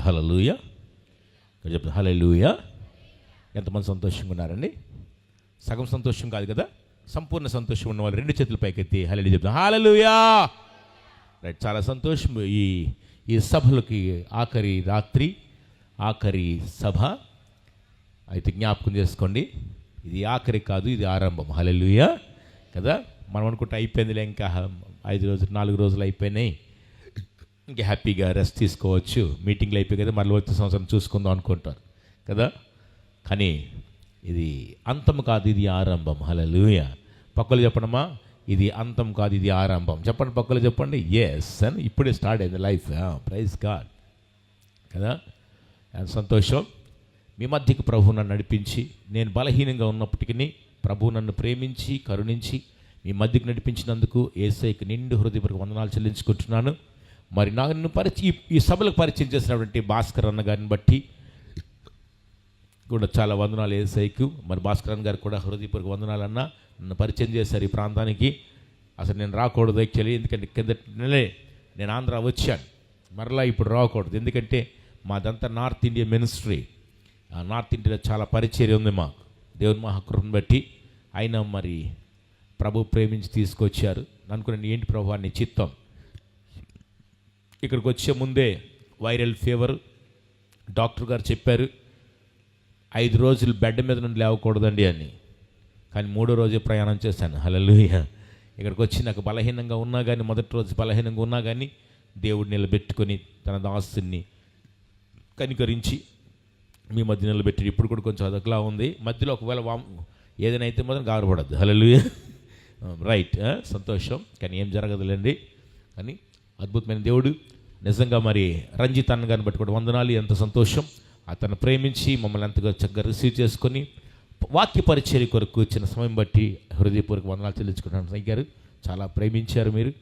హల్లెలూయా. చెప్తాను హల్లెలూయా. ఎంతమంది సంతోషంగా ఉన్నారండి? సగం సంతోషం కాదు కదా, సంపూర్ణ సంతోషం ఉన్న వాళ్ళు రెండు చేతుల పైకెత్తి హల్లెలూయా చెప్తాను. హల్లెలూయా. రైట్, చాలా సంతోషం. ఈ సభలకి ఆఖరి రాత్రి, ఆఖరి సభ అయితే జ్ఞాపకం చేసుకోండి, ఇది ఆఖరి కాదు, ఇది ఆరంభం. హల్లెలూయా కదా. మనం అనుకుంటే అయిపోయిందిలే, ఇంకా 5 రోజులు 4 రోజులు అయిపోయినాయి, ఇంకా హ్యాపీగా రెస్ట్ తీసుకోవచ్చు, మీటింగ్లు అయిపోయి కదా, మళ్ళీ వచ్చే సంవత్సరం చూసుకుందాం అనుకుంటారు కదా. కానీ ఇది అంతం కాదు, ఇది ఆరంభం. హల్లెలూయా. పక్కలు చెప్పడమా, ఇది అంతం కాదు, ఇది ఆరంభం. చెప్పండి, పక్కలు చెప్పండి. ఎస్ అని ఇప్పుడే స్టార్ట్ అయింది లైఫ్. ప్రైజ్ గాడ్ కదా. సంతోషం. మీ మధ్యకి ప్రభు నన్ను నడిపించి, నేను బలహీనంగా ఉన్నప్పటికీ ప్రభు నన్ను ప్రేమించి కరుణించి మీ మధ్యకి నడిపించినందుకు యేసయ్యకి నిండు హృదయపూర్వక వందనాలు చెల్లించుకుంటున్నాను. మరి నన్ను ఈ సభలకు పరిచయం చేసినటువంటి భాస్కర్ అన్న గారిని బట్టి కూడా చాలా వందనాలు యేసయ్యకు. మరి భాస్కర్ అన్న గారికి కూడా హృదయపూర్వక వందనాలు. అన్న నన్ను పరిచయం చేశారు ఈ ప్రాంతానికి. అసలు నేను రాకూడదు యాక్చువల్లీ, ఎందుకంటే కిందటి నెలే నేను ఆంధ్ర వచ్చాను, మరలా ఇప్పుడు రాకూడదు. ఎందుకంటే మాదంతా నార్త్ ఇండియా మినిస్ట్రీ. నార్త్ ఇండియాలో చాలా పరిచర్య ఉంది మాకు, దేవుని మహాకృపను బట్టి. అయినా మరి ప్రభు ప్రేమించి తీసుకొచ్చారు. అనుకున్నాను ఏంటి ప్రభు నీ చిత్తం. ఇక్కడికి వచ్చే ముందే వైరల్ ఫీవర్, డాక్టర్ గారు చెప్పారు 5 రోజులు బెడ్ మీద నుండి లేవకూడదండి అని. కానీ 3వ రోజే ప్రయాణం చేశాను. హల్లెలూయా. ఇక్కడికి వచ్చి నాకు బలహీనంగా ఉన్నా కానీ, మొదటి రోజు బలహీనంగా ఉన్నా కానీ దేవుడు నిలబెట్టుకొని తన దాసుని కనికరించి మీ మధ్య నిలబెట్టి ఇప్పుడు కూడా కొంచెం అదొకలా ఉంది. మధ్యలో ఒకవేళ ఏదైనా అయితే మాత్రం గాబరపడద్దు. హల్లెలూయా. రైట్, సంతోషం. కానీ ఏం జరగదులేండి. కానీ అద్భుతమైన దేవుడు నిజంగా. మరి రంజిత్ అన్న గారిని బట్టి కూడా వందనాలు. ఎంత సంతోషం. అతను ప్రేమించి మమ్మల్ని ఎంతగా చక్కగా రిసీవ్ చేసుకొని వాక్య పరిచర్య కొరకు ఇచ్చిన సమయం బట్టి హృదయపూర్వక వందనాలు చెల్లించుకుంటున్నాను. అయ్యగారు చాలా ప్రేమించారు మీరు.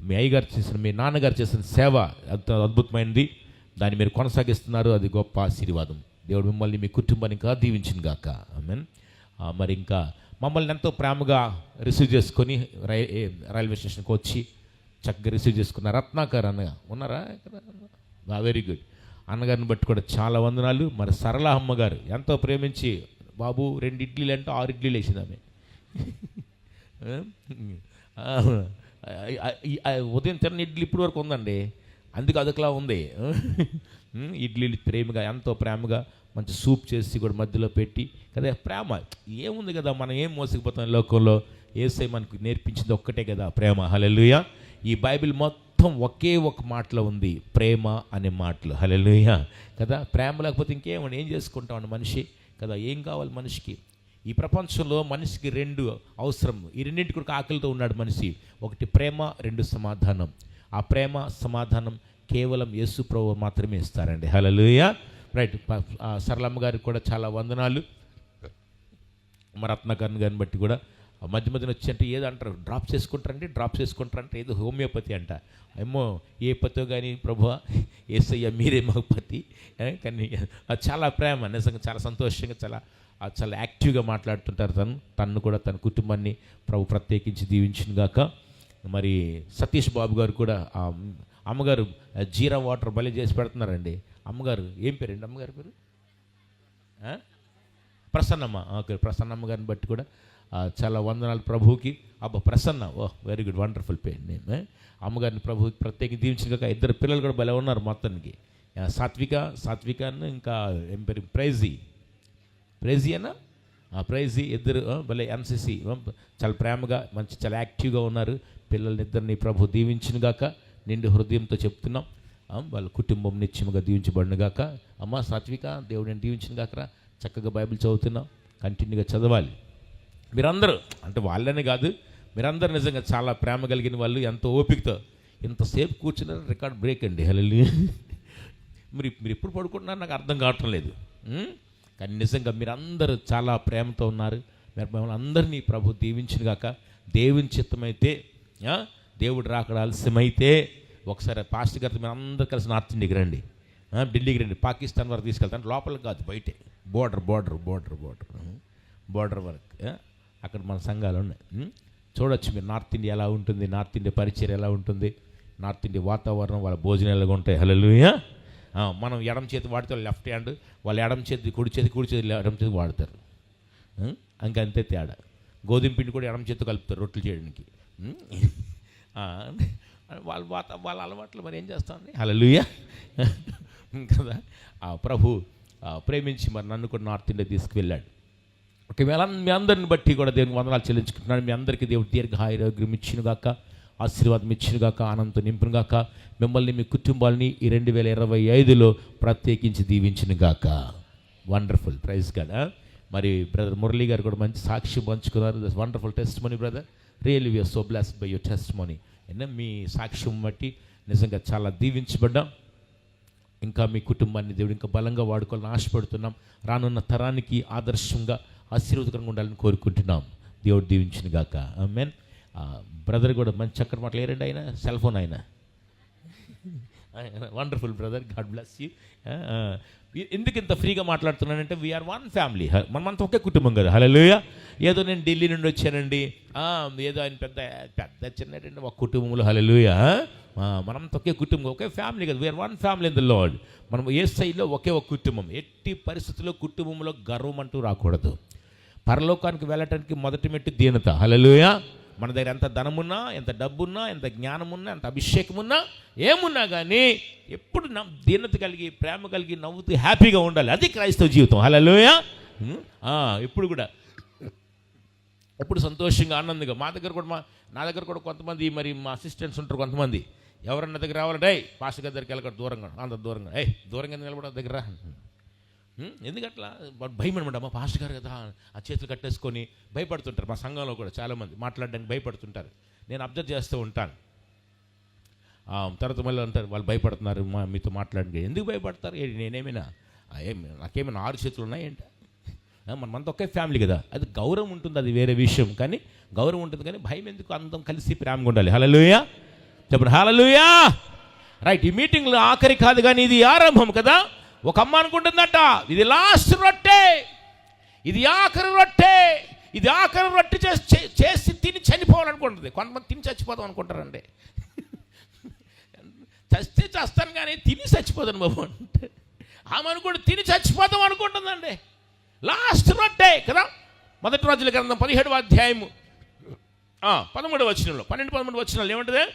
మీ అయ్యగారు చేసిన, మీ నాన్నగారు చేసిన సేవ అంత అద్భుతమైనది. దాన్ని మీరు కొనసాగిస్తున్నారు, అది గొప్ప ఆశీర్వాదం. దేవుడు మిమ్మల్ని మీ కుటుంబాన్ని ఇంకా దీవించిన గాక. ఆమేన్. మరి ఇంకా మమ్మల్ని ఎంతో ప్రేమగా రిసీవ్ చేసుకొని రైల్వే స్టేషన్కి వచ్చి చక్కగా రిసీవ్ చేసుకున్న రత్నాకర్ అన్న ఉన్నారా? Very good. అన్నగారిని బట్టి కూడా చాలా వందనాలు. మరి సరళ అమ్మగారు ఎంతో ప్రేమించి, బాబు 2 ఇడ్లీలు అంటే 6 ఇడ్లీలు వేసింది ఆమె. ఉదయం తిన్న ఇడ్లీ ఇప్పటి వరకు ఉందండి, అందుకు అదొకలా ఉంది. ఇడ్లీలు ప్రేమగా, ఎంతో ప్రేమగా మంచి సూప్ చేసి కూడా మధ్యలో పెట్టి కదా. ప్రేమ ఏముంది కదా, మనం ఏం మోసకపోతాం లోకంలో. యేసయ్య మనకు నేర్పించింది ఒక్కటే కదా, ప్రేమ. హల్లెలూయా. ఈ బైబిల్ మొత్తం ఒకే ఒక మాటలో ఉంది, ప్రేమ అనే మాటలు. హల్లెలూయా కదా. ప్రేమ లేకపోతే ఇంకేమని ఏం చేసుకుంటామండి మనిషి కదా. ఏం కావాలి మనిషికి? ఈ ప్రపంచంలో మనిషికి 2 అవసరం. ఈ రెండింటి కొరకు ఆకలితో ఉన్నాడు మనిషి. ఒకటి ప్రేమ, 2 సమాధానం. ఆ ప్రేమ సమాధానం కేవలం యేసు ప్రభువు మాత్రమే ఇస్తారండి. హల్లెలూయా. రైట్. సరళమ్మ గారికి కూడా చాలా వందనాలు. మరి రత్నాకర్ గారిని బట్టి కూడా మధ్య మధ్యన వచ్చి అంటే ఏదో అంటారు, డ్రాప్ చేసుకుంటారంటే ఏదో హోమియోపతి అంట. ఏమో ఏ పతో కానీ ప్రభువా యేసయ్య మీరే మాకు పతి. కానీ చాలా ప్రేమ, నిజంగా చాలా సంతోషంగా, చాలా యాక్టివ్గా మాట్లాడుతుంటారు. తను కూడా తన కుటుంబాన్ని ప్రభు ప్రత్యేకించి దీవించిన గాక. మరి సతీష్ బాబు గారు కూడా అమ్మగారు జీరా వాటర్ భలే చేసి పెడుతున్నారండి. అమ్మగారు ఏం పేరండి? అమ్మగారి పేరు ప్రసన్నమ్మ. ఓకే, ప్రసన్నమ్మ గారిని బట్టి కూడా చాలా వందనాలు ప్రభువుకి. ప్రసన్న, ఓహ్ వెరీ గుడ్, వండర్ఫుల్ పేరు నేమ్. అమ్మగారిని ప్రభువుకి ప్రత్యేకంగా దీవించిన కాక. 2 పిల్లలు కూడా భలే ఉన్నారు మొత్తానికి. సాత్విక ఇంకా ఏం పేరు, ప్రైజీ అన్న, ప్రైజీ. 2 భలే ఎన్సిసి, చాలా ప్రేమగా మంచి చాలా యాక్టివ్గా ఉన్నారు. పిల్లల్ని 2ని ప్రభు దీవించిన గాక. నిండు హృదయంతో చెప్తున్నాం, వాళ్ళ కుటుంబం నిత్యముగా దీవించబడిన గాక. అమ్మ సాత్విక, దేవుడు నేను దీవించిన గాకరా. చక్కగా బైబిల్ చదువుతున్నాం, కంటిన్యూగా చదవాలి. మీరందరూ అంటే వాళ్ళనే కాదు, మీరందరూ నిజంగా చాలా ప్రేమ కలిగిన వాళ్ళు. ఎంతో ఓపికతో ఇంతసేపు కూర్చున్నారు. రికార్డ్ బ్రేక్ అండి. హల్లెలూయా. మీరు ఎప్పుడు పడుకుంటున్నారు నాకు అర్థం కావటం లేదు. కానీ నిజంగా మీరందరూ చాలా ప్రేమతో ఉన్నారు. మిమ్మల్ని అందరినీ ప్రభు దీవించిన గాక. దేవుని చిత్తమైతే, దేవుడు రాకడ ఆలస్యమైతే ఒకసారి పాస్టర్ గారితో మీరు అందరూ కలిసి నార్త్ ఇండియాకి రండి, ఢిల్లీకి రండి. పాకిస్తాన్ వరకు తీసుకెళ్తాను, లోపలికి కాదు, బయటే. బోర్డర్ వరకు అక్కడ మన సంఘాలు ఉన్నాయి. చూడొచ్చు మీరు నార్త్ ఇండియా ఎలా ఉంటుంది, నార్త్ ఇండియా పరిచయం ఎలా ఉంటుంది, నార్త్ ఇండియా వాతావరణం, వాళ్ళ భోజనాలు ఎలా ఉంటాయి. హల్లెలూయా. మనం ఎడమ చేతి వాడితే లెఫ్ట్ హ్యాండ్, వాళ్ళు ఎడమ చేతి కుడి చేతి ఎడమ చేతి వాడతారు. అంతే తేడా. గోధుమ పిండి కూడా ఎడమ చేతి కలుపుతారు రొట్టెలు చేయడానికి. వాళ్ళ అలవాట్లు మరి ఏం చేస్తామండి. హల్లెలూయా కదా. ప్రభు ప్రేమించి మరి నన్ను కూడా నార్త్ ఇండియా తీసుకువెళ్ళాడు. ఒకవేళ మీ అందరిని బట్టి కూడా దేవునికి వందనాలు చెల్లించుకుంటున్నాను. మీ అందరికీ దేవుడు దీర్ఘాయురోగ్యం ఇచ్చినగాక, ఆశీర్వాదం ఇచ్చినగాక, ఆనందం నింపునుగాక. మిమ్మల్ని మీ కుటుంబాలని ఈ 2025లో ప్రత్యేకించి దీవించినగాక. Wonderful, praise God. మరి బ్రదర్ మురళీ గారు కూడా మంచి సాక్ష్యం పంచుకున్నారు. That's wonderful testimony brother. Really we are so blessed by your testimony. మీ సాక్ష్యం బట్టి నిజంగా చాలా దీవించబడ్డాం. ఇంకా మీ కుటుంబాన్ని దేవుడు ఇంకా బలంగా వాడుకోవాలని ఆశపడుతున్నాం. రానున్న తరానికి ఆదర్శంగా ఆశీర్వాదకరంగా ఉండాలని కోరుకుంటున్నాం. దేవుడు దీవించినగాక. ఆమేన్. బ్రదర్ కూడా మంచి చక్కటి మాటలు ఏరండి. ఆయన సెల్ ఫోన్ ఆయన wonderful brother, God bless you. ఎందుకు ఇంత ఫ్రీగా మాట్లాడుతున్నానంటే వీఆర్ వన్ ఫ్యామిలీ. మనమంతా ఒకే కుటుంబం కదా. హల్లెలూయా. ఏదో నేను ఢిల్లీ నుండి వచ్చానండి, ఏదో ఆయన పెద్ద చిన్నటండి, ఒక కుటుంబంలో. హల్లెలూయా. మనంతా ఒకే కుటుంబం, ఒకే ఫ్యామిలీ కదా. We are one family in the Lord. మనం యేసయ్యలో ఒకే ఒక కుటుంబం. ఎట్టి పరిస్థితుల్లో కుటుంబంలో గర్వం అంటూ రాకూడదు. పరలోకానికి వెళ్ళటానికి మొదటి మెట్టు దీనత. హల్లెలూయా. మన దగ్గర ఎంత ధనమున్నా, ఎంత డబ్బున్నా, ఎంత జ్ఞానమున్నా, ఎంత అభిషేకం ఉన్నా, ఏమున్నా కానీ ఎప్పుడు దీనత కలిగి, ప్రేమ కలిగి, నవ్వుతూ హ్యాపీగా ఉండాలి. అది క్రైస్తవ జీవితం. హల్లెలూయా. ఎప్పుడు సంతోషంగా, ఆనందంగా. నా దగ్గర కూడా కొంతమంది మరి మా అసిస్టెంట్స్ ఉంటారు. కొంతమంది ఎవరన్నా దగ్గర రావాలంటే పాస్టర్ గారి దగ్గరికి వెళ్ళక దూరంగా, అంత దూరంగా నిలబడ దగ్గర. ఎందుకట్లా భయం అనమాట. మా పాస్టర్ గారు కదా, ఆ చేతులు కట్టేసుకొని భయపడుతుంటారు. మా సంఘంలో కూడా చాలామంది మాట్లాడడానికి భయపడుతుంటారు. నేను అబ్జర్వ్ చేస్తూ ఉంటాను. తర్వాత మళ్ళీ అంటారు వాళ్ళు భయపడుతున్నారు మీతో మాట్లాడడానికి. ఎందుకు భయపడతారు? నేనేమైనా నాకేమైనా 6 చేతులు ఉన్నాయేంటి? మనమంతా ఒకే ఫ్యామిలీ కదా. అది గౌరవం ఉంటుంది, అది వేరే విషయం. కానీ గౌరవం ఉంటుంది, కానీ భయం ఎందుకు? అందరం కలిసి ప్రేమగా ఉండాలి. హల్లెలూయా చెప్పండి. హల్లెలూయా. రైట్. ఈ మీటింగ్లో ఆఖరి కాదు కానీ ఇది ఆరంభం కదా. ఒక అమ్మ అనుకుంటుందట, ఇది లాస్ట్ రొట్టె, ఇది ఆఖరి రొట్టె, ఇది ఆఖరి రొట్టె చేసి తిని చనిపోవాలనుకుంటుంది. కొంతమంది తిని చచ్చిపోదాం అనుకుంటారండి. చస్తే చస్తాను కానీ తిని చచ్చిపోతాను బాబు అంటే ఆమె అనుకుంటే తిని చచ్చిపోదాం అనుకుంటుందండి. లాస్ట్ రొట్టె కదా. మొదటి రోజుల గ్రంథం 17వ అధ్యాయము 13వ వచనంలో 12-13 వచనాలు ఏమంటుంది?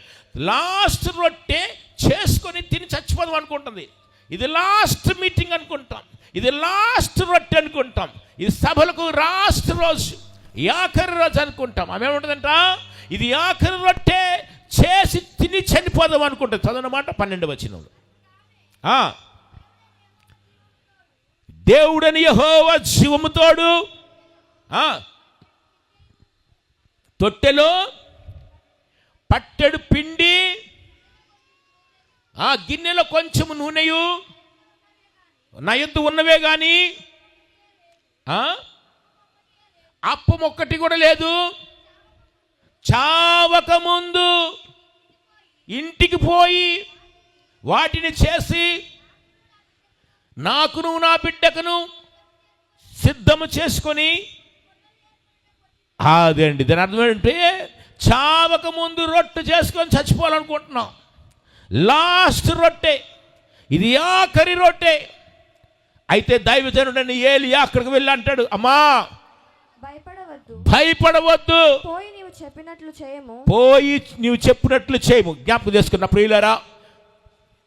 లాస్ట్ రొట్టె చేసుకొని తిని చచ్చిపోదాం అనుకుంటుంది. ఇది లాస్ట్ మీటింగ్ అనుకుంటాం, ఇది లాస్ట్ రొట్టె అనుకుంటాం, ఇది సభలకు లాస్ట్ రోజు, ఈ ఆఖరి రోజు అనుకుంటాం. ఆమె ఏముంటుందంట? ఇది ఆఖరి రొట్టె చేసి తిని చనిపోదాం అనుకుంటుంది. చదవనమాట 12వ వచనంలో. దేవుడని యెహోవా జీవము తోడు తొట్టెలో పట్టెడు పిండి, ఆ గిన్నెలో కొంచెం నూనెయు నా యొద్ద ఉన్నవే కానీ అప్పం ఒక్కటి కూడా లేదు. చావక ముందు ఇంటికి పోయి వాటిని చేసి నాకును నా బిడ్డకును సిద్ధము చేసుకొని. అదండి దాని అర్థం ఏంటంటే చావక ముందు రొట్టె చేసుకొని చచ్చిపోవాలనుకుంటున్నాం. లాస్ట్ రొట్టె, ఇది ఆఖరి రొట్టె. అయితే దైవజనుడని ఏలియా అక్కడికి వెళ్ళి అంటాడు, అమ్మా భయపడవద్దు, పోయి నీవు చెప్పినట్లు చేయము. జ్ఞాపకం చేసుకున్న ప్రియులారా,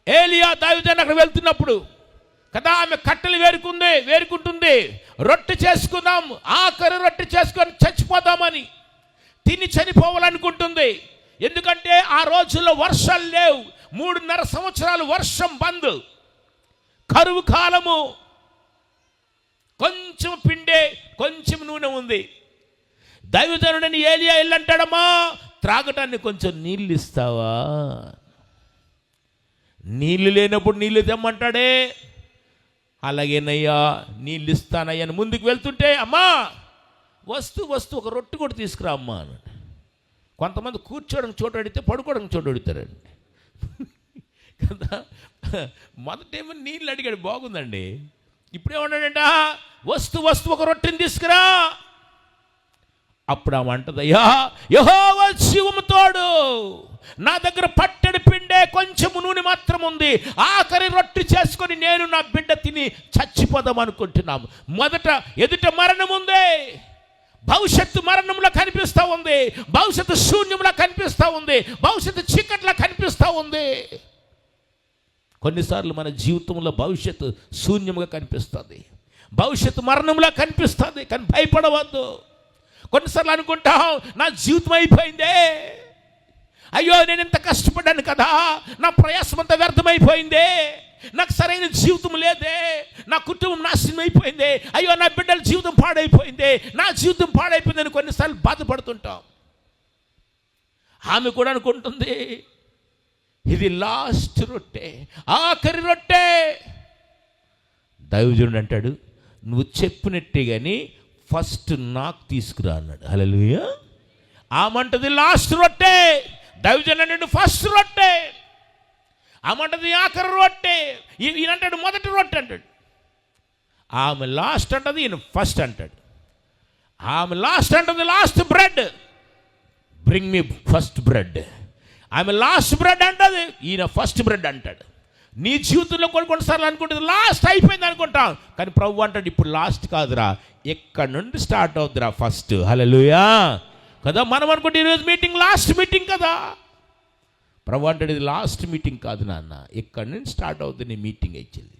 ఏలియా దైవజనుడు అక్కడ వెళ్తున్నప్పుడు కదా, ఆమె కట్టెలు వేరుకుంటుంది. రొట్టె చేసుకుందాం, ఆఖరి రొట్టె చేసుకొని చచ్చిపోదామని, తిని చనిపోవాలనుకుంటుంది. ఎందుకంటే ఆ రోజుల్లో వర్షాలు లేవు. 3.5 సంవత్సరాలు వర్షం బంద్, కరువు కాలము. కొంచెం పిండే, కొంచెం నూనె ఉంది. దైవజనుడని ఏలియా వెళ్ళంటాడమ్మా, త్రాగటానికి కొంచెం నీళ్ళు ఇస్తావా? నీళ్ళు లేనప్పుడు నీళ్ళు తెమ్మంటాడే. అలాగేనయ్యా నీళ్ళు ఇస్తానయ్యా అని ముందుకు వెళ్తుంటే, అమ్మా వస్తూ ఒక రొట్టె కూడా తీసుకురా అమ్మా అన్నాడు. కొంతమంది కూర్చోవడం చోటు అడిగితే పడుకోవడం చోటు అడుగుతారండి కదా. మొదటేమో నీళ్ళు అడిగాడు, బాగుందండి. ఇప్పుడేమన్నాడంట, వస్తూ ఒక రొట్టెని తీసుకురా. అప్పుడు ఆమె అంటదయ్యా, యెహోవా జీవము తోడు, నా దగ్గర పట్టెడు పిండే కొంచెము నూనె మాత్రం ఉంది. ఆఖరి రొట్టె చేసుకొని నేను నా బిడ్డ తిని చచ్చిపోదాం అనుకుంటున్నాము. మొదట ఎదుట మరణం ఉంది, భవిష్యత్తు మరణంలో కనిపిస్తూ ఉంది, భవిష్యత్తు శూన్యంలో కనిపిస్తూ ఉంది, భవిష్యత్తు చీకట్లో కనిపిస్తూ ఉంది. కొన్నిసార్లు మన జీవితంలో భవిష్యత్తు శూన్యంగా కనిపిస్తుంది, భవిష్యత్తు మరణంలో కనిపిస్తుంది. కానీ భయపడవద్దు. కొన్నిసార్లు అనుకుంటాం, నా జీవితం అయిపోయిందే, అయ్యో నేను ఎంత కష్టపడ్డాను కదా, నా ప్రయాసం అంతా వ్యర్థమైపోయిందే, నాకు సరైన జీవితం లేదే, నా కుటుంబం నాశనం అయిపోయిందే, అయ్యో నా బిడ్డల జీవితం పాడైపోయిందే, నా జీవితం పాడైపోయిందని కొన్నిసార్లు బాధపడుతుంటాం. ఆమె కూడా అనుకుంటుంది, ఇది లాస్ట్ రొట్టె, ఆఖరి రొట్టె. దైవజనుడు అంటాడు, నువ్వు చెప్పినట్టే కానీ ఫస్ట్ నాకు తీసుకురా అన్నాడు. హల్లెలూయా. ఆమంటది లాస్ట్ రొట్టె, దైవజనుడు అంటాడు ఫస్ట్ రొట్టె. ఆమంటది ఆఖరి రొట్టె, ఈయన అంటాడు మొదటి రొట్టె అంటాడు. ఆమె లాస్ట్ అంటది, ఈయన ఫస్ట్ అంటాడు. ఆమె లాస్ట్ అంటది last bread, bring me first bread. ఆమె లాస్ట్ బ్రెడ్ అంటది, ఈయన ఫస్ట్ బ్రెడ్ అంటాడు. నీ జీవితంలో కొన్నిసార్లు అనుకుంటుంది లాస్ట్ అయిపోయింది అనుకుంటాం, కానీ ప్రభు అంటాడు ఇప్పుడు లాస్ట్ కాదురా, ఎక్కడి నుండి స్టార్ట్ అవుద్దిరా ఫస్ట్. హల్లెలూయా కదా. మనం అనుకుంటే ఈరోజు మీటింగ్ లాస్ట్ మీటింగ్ కదా, ప్రభు అంటాడు ఇది లాస్ట్ మీటింగ్ కాదు నాన్న, ఎక్కడి నుంచి స్టార్ట్ అవుద్ది నీ మీటింగ్ ఇచ్చింది,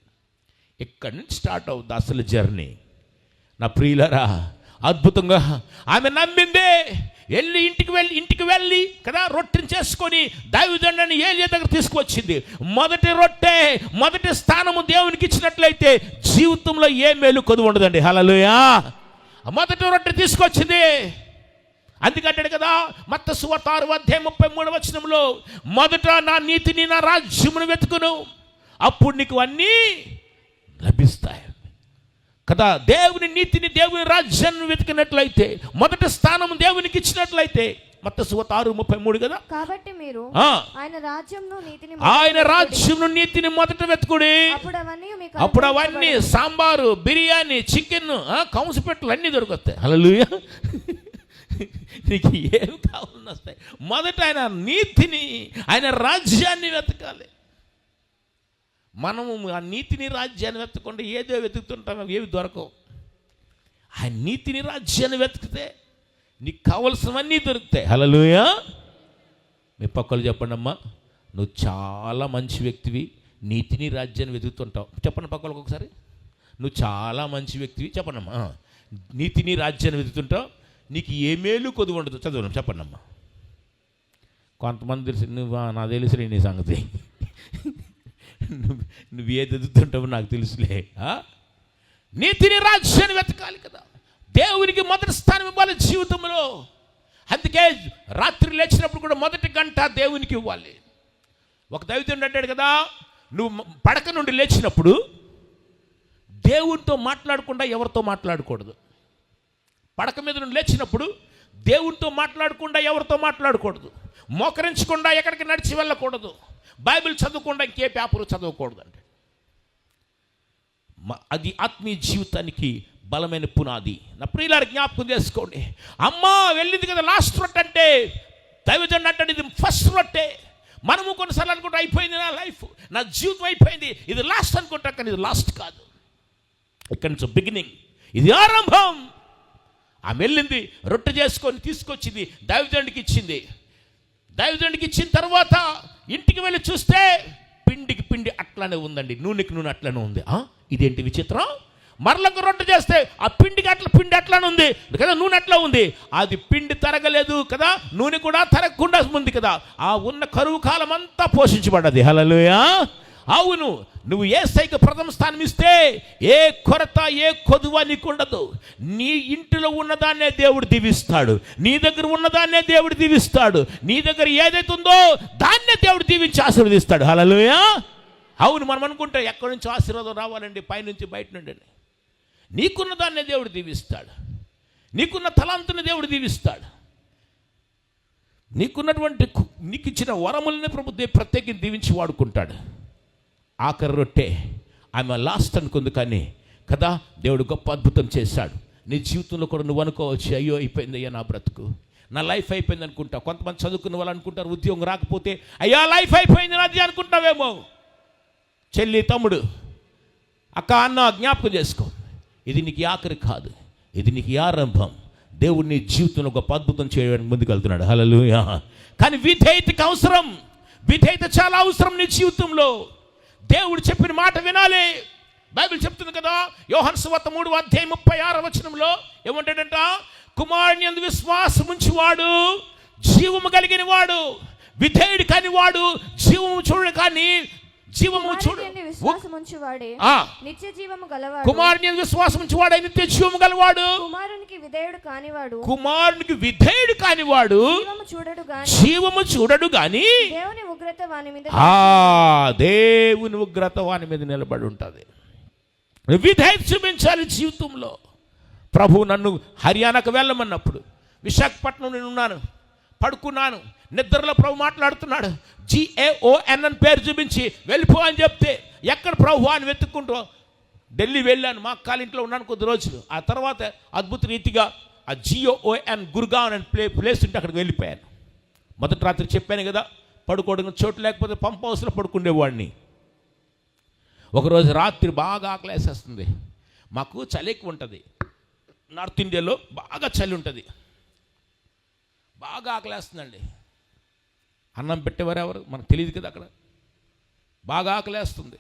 ఎక్కడి నుంచి స్టార్ట్ అవుద్ది అసలు జర్నీ. నా ప్రియులరా, అద్భుతంగా ఆమె నమ్మిందే, ఇంటికి వెళ్ళి కదా రొట్టెని చేసుకొని దైవజనుడిని ఏలియా దగ్గర తీసుకువచ్చింది. మొదటి రొట్టె, మొదటి స్థానము దేవునికి ఇచ్చినట్లయితే జీవితంలో ఏ మేలు కొద్దు ఉండదండి. హల్లెలూయా. మొదటి రొట్టె తీసుకొచ్చింది. అందుకంటాడు కదా మత్తయి సువార్త 6:33 మొదట నా నీతిని నా రాజ్యమును వెతుకును, అప్పుడు నీకు అన్నీ లభిస్తాయి కదా. దేవుని నీతిని, దేవుని రాజ్యాన్ని వెతికినట్లయితే, మొదటి స్థానం దేవునికి ఇచ్చినట్లయితే, మత్తయి సువార్త 6:33 కదా. కాబట్టి మీరు ఆయన రాజ్యమును నీతిని మొదట వెతుకుడి, అప్పుడు అవన్నీ సాంబారు, బిర్యానీ, చికెన్, కంసుపెట్టలు అన్నీ దొరుకుతాయి. హల్లెలూయా. నీకు ఏమి కావాలని వస్తాయి. మొదట ఆయన నీతిని, ఆయన రాజ్యాన్ని వెతకాలి. మనము ఆ నీతిని రాజ్యాన్ని వెతకకుండా ఏదో వెతుకుతుంటాం, ఏవి దొరకవు. ఆ నీతిని రాజ్యాన్ని వెతికితే నీకు కావలసినవన్నీ దొరుకుతాయి. హల్లెలూయా. మీ పక్కలు చెప్పండి అమ్మా, నువ్వు చాలా మంచి వ్యక్తివి, నీతిని రాజ్యాన్ని వెతుకుతుంటావు. చెప్పండి పక్కలకు ఒకసారి, నువ్వు చాలా మంచి వ్యక్తివి. చెప్పండి అమ్మా, నీతిని రాజ్యాన్ని వెతుకుతుంటావు, నీకు ఏ మేలు కొద్దు ఉండదు. చదవడం చెప్పండి అమ్మా. కొంతమంది తెలిసి నాకు తెలుసులే నీ సంగతి, నువ్వు ఏది ఎదుగుతుంటావో నాకు తెలుసులే. నీతిని రాజ్యాన్ని వెతకాలి కదా, దేవునికి మొదటి స్థానం ఇవ్వాలి జీవితంలో. అందుకే రాత్రి లేచినప్పుడు కూడా మొదటి గంట దేవునికి ఇవ్వాలి. ఒక దైవజనుడు అంటాడు కదా, నువ్వు పడక నుండి లేచినప్పుడు దేవునితో మాట్లాడకుండా ఎవరితో మాట్లాడకూడదు. పడక మీద నుండి లేచినప్పుడు దేవునితో మాట్లాడకుండా ఎవరితో మాట్లాడకూడదు, మోకరించకుండా ఎక్కడికి నడిచి వెళ్ళకూడదు, బైబిల్ చదవకుండా ఇంకే పేపరు చదవకూడదు. అంటే అది ఆత్మీయ జీవితానికి బలమైన పునాది. నా ప్రియులారా జ్ఞాపకం చేసుకోండి. అమ్మా వెళ్ళింది కదా లాస్ట్ రొట్టె అంటే, దైవజనుడు అంటే ఇది ఫస్ట్ రొట్టె. మనము కొన్నిసార్లు అనుకుంటా అయిపోయింది నా లైఫ్, నా జీవితం అయిపోయింది, ఇది లాస్ట్ అనుకుంటా, కానీ ఇది లాస్ట్ కాదు. ఇక్కడి నుంచి బిగినింగ్, ఇది ఆరంభం. ఆమె వెళ్ళింది, రొట్టె చేసుకొని తీసుకొచ్చింది, దైవజనుడికి ఇచ్చింది. దైవజనుడికి ఇచ్చిన తర్వాత ఇంటికి వెళ్ళి చూస్తే పిండికి పిండి అట్లానే ఉందండి, నూనెకి నూనె అట్లానే ఉంది. ఇదేంటి విచిత్రం. మరలకు రొట్టె చేస్తే ఆ పిండి అట్లానే ఉంది కదా, నూనె అట్లా ఉంది. అది పిండి తరగలేదు కదా, నూనె కూడా తరగకుండా ఉంది కదా. ఆ ఉన్న కరువు కాలం అంతా పోషించబడ్డది. హల్లెలూయా. అవును, నువ్వు యేసయ్యకు ప్రథమ స్థానం ఇస్తే ఏ కొరత, ఏ కొదువ నీకు ఉండదు. నీ ఇంటిలో ఉన్నదాన్నే దేవుడు దీవిస్తాడు, నీ దగ్గర ఉన్నదాన్నే దేవుడు దీవిస్తాడు, నీ దగ్గర ఏదైతే ఉందో దాన్నే దేవుడు దీవించి ఆశీర్వదిస్తాడు. హల్లెలూయా. అవును, మనం అనుకుంటే ఎక్కడి నుంచి ఆశీర్వాదం రావాలండి, పైనుంచి బయట నుండి. నీకున్న దాన్నే దేవుడు దీవిస్తాడు, నీకున్న తలాంతుని దేవుడు దీవిస్తాడు, నీకు ఇచ్చిన వరములనే ప్రభు ప్రత్యేకించి దీవించి వాడుకుంటాడు. ఆఖరి రొట్టె ఆమె లాస్ట్ అనుకుంది, కానీ కదా దేవుడు గొప్ప అద్భుతం చేశాడు. నీ జీవితంలో కూడా నువ్వు అనుకోవచ్చు, అయ్యో అయిపోయిందయ్యా నా బ్రతుకు, నా లైఫ్ అయిపోయింది అనుకుంటా. కొంతమంది చదువుకున్న వాళ్ళు అనుకుంటారు ఉద్యోగం రాకపోతే అయ్యా లైఫ్ అయిపోయింది నాది అనుకుంటావేమో. చెల్లి, తమ్ముడు, అక్క, అన్న, జ్ఞాపకం చేసుకో, ఇది నీకు ఆఖరి కాదు, ఇది నీకు ఆరంభం. దేవుడు నీ జీవితంలో ఒక అద్భుతం చేయడానికి ముందుకు వెళ్తున్నాడు. హల్లెలూయా. కానీ విధేయతకి అవసరం, విధేయత చాలా అవసరం నీ జీవితంలో. దేవుడు చెప్పిన మాట వినాలి. బైబిల్ చెప్తుంది కదా, యోహాను సువార్త 3:36 ఏమంటాడంట, కుమారుని యందు విశ్వాసం ఉంచువాడు జీవము కలిగిన వాడు, విధేయుడు కాని వాడు జీవము చూడడు, కానీ జీవము చూడు నిత్య జీవము గలవాడు. కుమారుని యందు విశ్వాసం ఉంచువాడు నిత్య జీవము గలవాడు. కుమారునికి విధేయుడు కానివాడు, కుమారునికి విధేయుడు కానివాడు జీవము చూడడు గాని దేవుని ఉగ్రత వాని మీద, దేవుని ఉగ్రత వాని మీద నిలబడి ఉంటుంది. విధేయత చూపించాలి జీవితంలో. ప్రభు నన్ను హర్యానాకు వెళ్ళమన్నప్పుడు విశాఖపట్నం నేను ఉన్నాను, పడుకున్నాను, నిద్రలో ప్రభు మాట్లాడుతున్నాడు. GAON అని పేరు చూపించి వెళ్ళిపో అని చెప్తే ఎక్కడ ప్రభు అని వెతుక్కుంటూ ఢిల్లీ వెళ్ళాను. మా కాలింట్లో ఉన్నాను కొద్ది రోజులు. ఆ తర్వాత అద్భుత రీతిగా ఆ GON గుర్గావ్ అని ప్లేస్ ఉంటే అక్కడికి వెళ్ళిపోయాను. మొదటి రాత్రి చెప్పాను కదా, పడుకోవడానికి చోటు లేకపోతే పంప్ హౌస్లో పడుకునేవాడిని. ఒకరోజు రాత్రి బాగా ఆకలేసేస్తుంది. మాకు చలి ఎక్కువ ఉంటుంది, నార్త్ ఇండియాలో బాగా చలి ఉంటుంది, బాగా ఆకలేస్తుందండి. అన్నం పెట్టేవారు ఎవరు మనకు తెలియదు కదా. అక్కడ బాగా ఆకలేస్తుంది.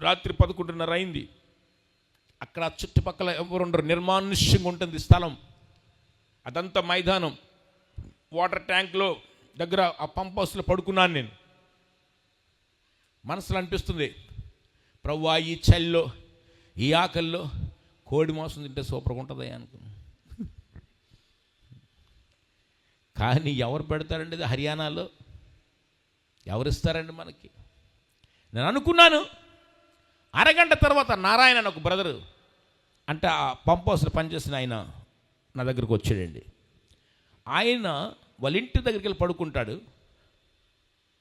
రాత్రి 11:30 అయింది. అక్కడ చుట్టుపక్కల ఎవరు ఉండరు, నిర్మానుష్యంగా ఉంటుంది స్థలం. అదంతా మైదానం. వాటర్ ట్యాంక్లో దగ్గర ఆ పంప్ హౌస్లో పడుకున్నాను నేను. మనసులో అనిపిస్తుంది, ప్రభువా ఈ చలిలో ఈ ఆకలిలో కోడి మాంసం తింటే సూపర్గా ఉంటుందా అనుకున్నాను. కానీ ఎవరు పెడతారండి ఇది హర్యానాలో? ఎవరిస్తారండి మనకి? నేను అనుకున్నాను. అరగంట తర్వాత నారాయణ అని ఒక బ్రదరు అంటే ఆ పంప్ హౌస్లో పనిచేసిన ఆయన నా దగ్గరకు వచ్చాడండి. ఆయన వాళ్ళ ఇంటి దగ్గరికి వెళ్ళి పడుకుంటాడు.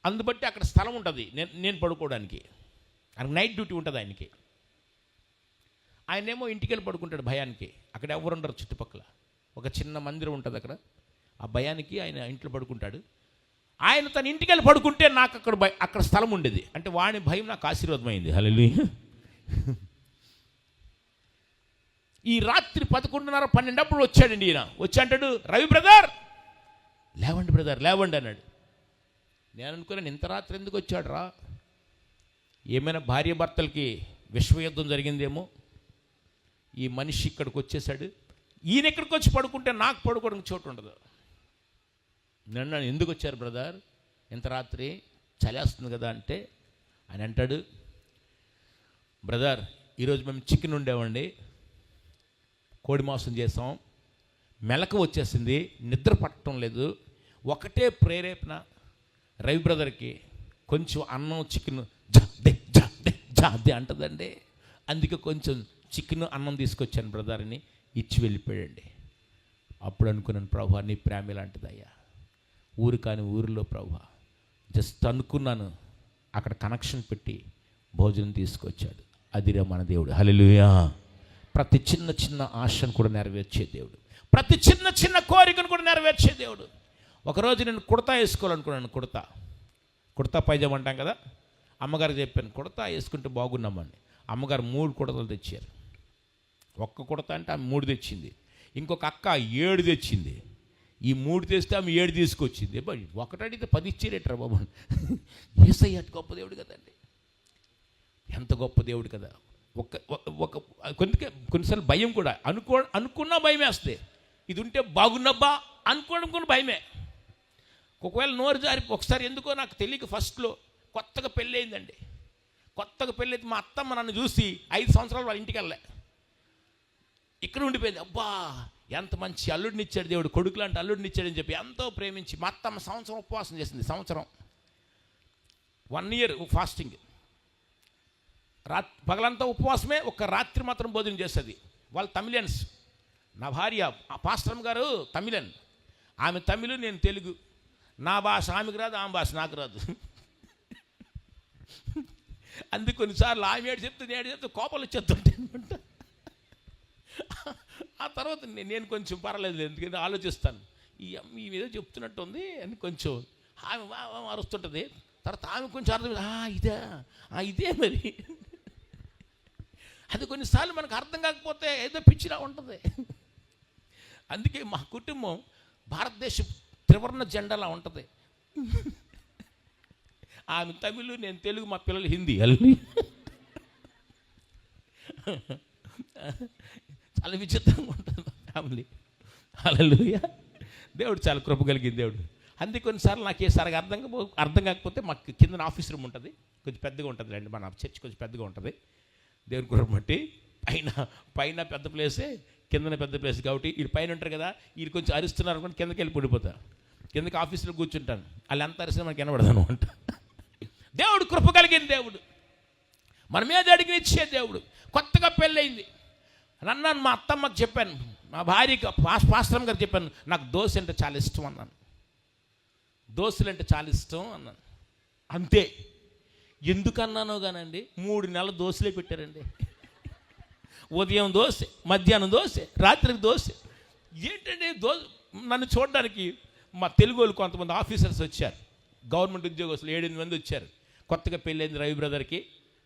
అందుబట్టి అక్కడ స్థలం ఉంటుంది నేను పడుకోవడానికి. ఆయనకు నైట్ డ్యూటీ ఉంటుంది ఆయనకి. ఆయనేమో ఇంటికి వెళ్ళి పడుకుంటాడు భయానికి. అక్కడ ఎవరు ఉండరు చుట్టుపక్కల. ఒక చిన్న మందిరం ఉంటుంది అక్కడ. ఆ భయానికి ఆయన ఇంట్లో పడుకుంటాడు. ఆయన తన ఇంటికి వెళ్ళి పడుకుంటే నాకు అక్కడ స్థలం ఉండేది. అంటే వాడి భయం నాకు ఆశీర్వాదమైంది. హల్లెలూయా. ఈ రాత్రి 11:30, 12 అప్పుడు వచ్చాడండి ఈయన. వచ్చి అంటాడు, రవి బ్రదర్ లేవండి, బ్రదర్ లేవండి అన్నాడు. నేను అనుకున్నాను, ఇంత రాత్రి ఎందుకు వచ్చాడు రా? ఏమైనా భార్య భర్తలకి విశ్వయుద్ధం జరిగిందేమో. ఈ మనిషి ఇక్కడికి వచ్చేసాడు. ఈయన ఇక్కడికి వచ్చి పడుకుంటే నాకు పడుకోవడానికి చోటు ఉండదు. నన్ను ఎందుకు వచ్చారు బ్రదర్ ఇంత రాత్రి, చలేస్తుంది కదా అంటే ఆయన అంటాడు, బ్రదర్ ఈరోజు మేము చికెన్ ఉండేవండి, కోడి మాంసం చేసాం, మెలకు వచ్చేసింది, నిద్ర పట్టడం లేదు. ఒకటే ప్రేరేపణ, రవి బ్రదర్కి కొంచెం అన్నం చికెన్ జాదే అంటుందండి. అందుకే కొంచెం చికెన్ అన్నం తీసుకొచ్చాను బ్రదర్ అని ఇచ్చి వెళ్ళిపోయాడండి. అప్పుడు అనుకున్నాను, ప్రభు నీ ప్రేమ లాంటిదయ్యా. ఊరు కాని ఊరిలో ప్రభు జస్ట్ అనుకున్నాను, అక్కడ కనెక్షన్ పెట్టి భోజనం తీసుకొచ్చాడు. అదిరా మన దేవుడు. హల్లెలూయా. ప్రతి చిన్న చిన్న ఆశను కూడా నెరవేర్చే దేవుడు, ప్రతి చిన్న చిన్న కోరికను కూడా నెరవేర్చే దేవుడు. ఒకరోజు నేను కుర్తా వేసుకోవాలనుకున్నాను. కుర్తా పైజామా అంటాం కదా. అమ్మగారికి చెప్పాను, కుర్తా వేసుకుంటే బాగున్నామండి. అమ్మగారు 3 కుర్తలు తెచ్చారు. ఒక్క కుర్తా అంటే ఆమె 3 తెచ్చింది. ఇంకొక అక్క 7 తెచ్చింది. ఈ 3 తెస్తే ఆమె 7 తీసుకొచ్చింది. ఒకటి అడిగితే 10 ఇచ్చేరేట్రా బాబు. యేసయ్య అటు గొప్ప దేవుడు కదండి. ఎంత గొప్ప దేవుడు కదా. కొన్నిసార్లు భయం కూడా అనుకున్నా భయం వేస్తే, ఇది ఉంటే బాగున్నబ్బా అనుకోవడం కూడా భయమే. ఒకవేళ నోరు జారి ఒకసారి ఎందుకో నాకు తెలియక ఫస్ట్లో కొత్తగా పెళ్ళి అయిందండి. కొత్తగా పెళ్ళి అయితే మా అత్తమ్మ నన్ను చూసి 5 సంవత్సరాలు వాళ్ళ ఇంటికి వెళ్ళలే, ఇక్కడ ఉండిపోయింది. అబ్బా ఎంత మంచి అల్లుడిని ఇచ్చాడు దేవుడు, కొడుకు లాంటి అల్లుడిని ఇచ్చాడని చెప్పి ఎంతో ప్రేమించి మా అత్తమ్మ సంవత్సరం ఉపవాసం చేసింది. సంవత్సరం 1 ఇయర్ ఫాస్టింగ్. పగలంతా ఉపవాసమే, ఒక రాత్రి మాత్రం భోజనం చేస్తుంది. వాళ్ళు తమిళియన్స్. నా భార్య పాస్టర్ గారు తమిళన్, ఆమె తమిళ్, నేను తెలుగు. నా భాష ఆమెకు రాదు, ఆమె భాష నాకు రాదు. అందుకు కొన్నిసార్లు ఆమె ఏడు చెప్తే కోపాలు వచ్చేస్తుంటే అనమాట. ఆ తర్వాత నేను కొంచెం పర్లేదు, ఎందుకంటే ఆలోచిస్తాను ఈ అమ్మ ఈ మీద చెప్తున్నట్టుంది అని కొంచెం ఆమె అరుస్తుంటుంది. తర్వాత ఆమె కొంచెం అర్థం, ఇదే మరి. అది కొన్నిసార్లు మనకు అర్థం కాకపోతే ఏదో పిచ్చిలా ఉంటుంది. అందుకే మా కుటుంబం భారతదేశ త్రివర్ణ జెండాలా ఉంటుంది. ఆమె తమిళ్, నేను తెలుగు, మా పిల్లలు హిందీ. అల్లి చాలా విచిత్రంగా ఉంటుంది మా ఫ్యామిలీ. హల్లెలూయా. దేవుడు చాలా కృప కలిగింది దేవుడు. అందుకే కొన్నిసార్లు నాకు ఏ సరిగా అర్థం కాకపోతే మాకు కింద ఆఫీస్ రూమ్ ఉంటుంది, కొంచెం పెద్దగా ఉంటుంది రండి. మన చర్చ్ కొంచెం పెద్దగా ఉంటుంది దేవుని కృప బట్టి. పైన పెద్ద ప్లేసే, కిందన పెద్ద ప్లేస్ కాబట్టి వీళ్ళు పైన ఉంటారు కదా, వీళ్ళు కొంచెం అరుస్తున్నారు అనుకోండి, కిందకి వెళ్ళి పడిపోతా. కిందకి ఆఫీసులో కూర్చుంటాను, వాళ్ళు ఎంత అరిసినా మనకి వినబడదు అనమాట. దేవుడు కృప కలిగింది దేవుడు, మన మీద అడిగిన ఇచ్చే దేవుడు. కొత్తగా పెళ్ళయింది, నన్ను మా అత్తమ్మకి చెప్పాను, మా భార్యకి పాస్టర్ గారు చెప్పాను, నాకు దోశ అంటే చాలా ఇష్టం అన్నాను. దోశలు అంటే చాలా ఇష్టం అన్నాను. అంతే. ఎందుకన్నానో కానండి 3 నెలలు దోశలే పెట్టారండి. ఉదయం దోశ, మధ్యాహ్నం దోశ, రాత్రికి దోశ. ఏంటంటే నన్ను చూడడానికి మా తెలుగు వాళ్ళు కొంతమంది ఆఫీసర్స్ వచ్చారు, గవర్నమెంట్ ఉద్యోగస్తులు 7-8 మంది వచ్చారు. కొత్తగా పెళ్ళైంది రవి బ్రదర్కి,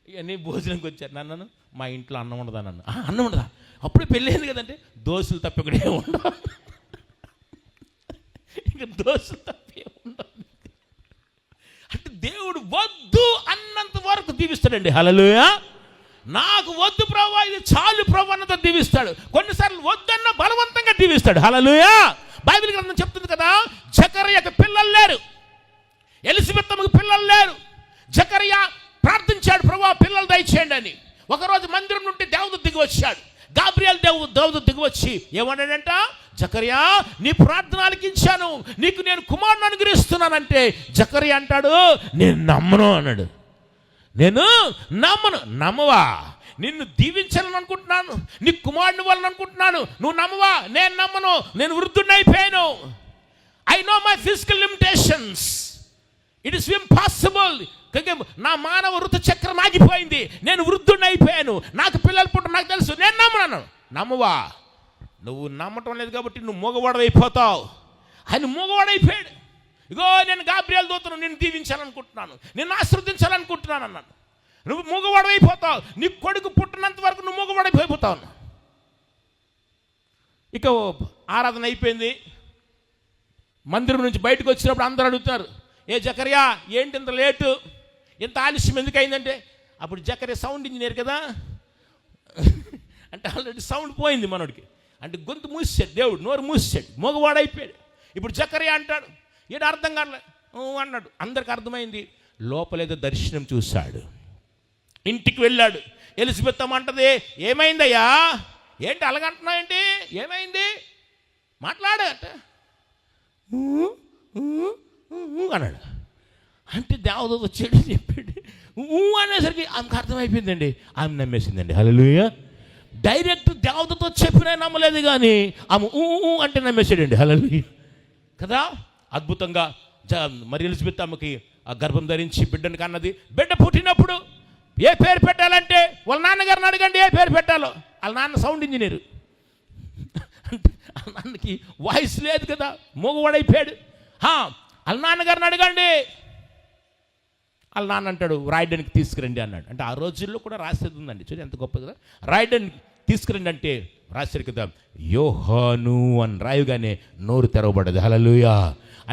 ఇవన్నీ భోజనంకి వచ్చారు. నన్ను మా ఇంట్లో అన్నం ఉండదా? నన్ను అన్నం ఉండదా? అప్పుడే పెళ్ళైంది కదంటే దోశలు తప్ప ఇక్కడే ఉండవు, ఇంకా దోశలు తప్పే ఉండవు అంటే దేవుడు వద్దు అన్నంత వరకు దీవిస్తాడండి. హల్లెలూయా. నాకు వద్దు ప్రభువా, ఇది చాలు ప్రభువా అన్నంత దీవిస్తాడు. కొన్నిసార్లు వద్దన్న బలవంతంగా దీవిస్తాడు. హల్లెలూయా. బైబిల్ గ్రంథం చెప్తుంది కదా, జకర్యాకు పిల్లలు లేరు, ఎలిజబెత్కు పిల్లలు లేరు. జకర్యా ప్రార్థించాడు, ప్రభువా పిల్లలు దయచేయండి అని. ఒకరోజు మందిరం నుండి దేవదూత దిగి వచ్చాడు. గాబ్రియల్ దేవదూత దిగి వచ్చి ఏమన్నాడంట, జకర్యా నీ ప్రార్థన ఆలకించాను, నీకు నేను కుమారుని అనుగ్రహిస్తున్నానంటే జకర్యా అంటాడు, నేను నమ్మను అన్నాడు. నేను నమ్మను. నమ్మవా? నిన్ను దీవించాలని అనుకుంటున్నాను, నీ కుమారుని వాళ్ళని అనుకుంటున్నాను, నువ్వు నమ్మవా? నేను నమ్మను, నేను వృద్ధుడిని అయిపోయాను. I know my physical limitations, it is impossible. నా మానవ ఋతు చక్రం ఆగిపోయింది, నేను వృద్ధుడిని అయిపోయాను, నాకు పిల్లలు పుట్ట నాకు తెలుసు, నేను నమ్మను. నమ్మవా? నువ్వు నమ్మటం లేదు కాబట్టి నువ్వు మూగవాడైపోతావు. ఆయన మూగవాడైపోయాడు. ఇగో నేను గాబ్రియల్ దూతను నిన్ను దీవించాలనుకుంటున్నాను, నిన్ను ఆశీర్వదించాలనుకుంటున్నాను అన్నాను. నువ్వు మూగవాడైపోతావు, నీ కొడుకు పుట్టినంత వరకు నువ్వు మూగవాడైపోతావు. ఇక ఆరాధన అయిపోయింది, మందిరం నుంచి బయటకు వచ్చినప్పుడు అందరూ అడుగుతారు, ఏ జకర్యా ఏంటి ఇంత లేటు, ఇంత ఆలస్యం ఎందుకు అయిందంటే, అప్పుడు జకర్యా సౌండ్ ఇంజనీర్ కదా అంటే ఆల్రెడీ సౌండ్ పోయింది మనోడికి, అంటే గొంతు మూసాడు దేవుడు, నోరు మూసాడు, మగవాడైపోయాడు. ఇప్పుడు జకర్యా అంటాడు, ఏడు అర్థం కాలే అన్నాడు. అందరికి అర్థమైంది, లోపలేదో దర్శనం చూశాడు. ఇంటికి వెళ్ళాడు. ఎలిజబెత్ అంటది, ఏమైందయ్యా, ఏంటి అలాగంటున్నావు ఏంటి, ఏమైంది మాట్లాడు అంటే అన్నాడు. అంటే దేవదూత వచ్చాడు చెప్పాడు అనేసరికి ఆమెకు అర్థమైపోయిందండి, ఆమె నమ్మేసిందండి. హల్లెలూయా. డైరెక్ట్ దేవదూత చెప్పినా నమ్మలేదు కానీ ఆమె అంటే నమ్మేసాడండి. హల్లెలూయా కదా. అద్భుతంగా మరి ఎలిజబెత్ అమ్మకి ఆ గర్భం ధరించి బిడ్డని కన్నది. బిడ్డ పుట్టినప్పుడు ఏ పేరు పెట్టాలంటే వాళ్ళ నాన్నగారిని అడగండి ఏ పేరు పెట్టాలో. వాళ్ళ నాన్న సౌండ్ ఇంజనీరు, అంటే వాళ్ళ నాన్నకి వాయిస్ లేదు కదా, మగవాడైపోయాడు. వాళ్ళ నాన్నగారిని అడగండి. వాళ్ళ నాన్న అంటాడు, రాయడానికి తీసుకురండి అన్నాడు. అంటే ఆ రోజుల్లో కూడా రాసేది ఉందండి, చూడండి ఎంత గొప్ప కదా. రాయడానికి తీసుకురండి అంటే రాశారు కదా, యోహాను అని రాయగానే నోరు తెరవబడదు. హల్లెలూయా.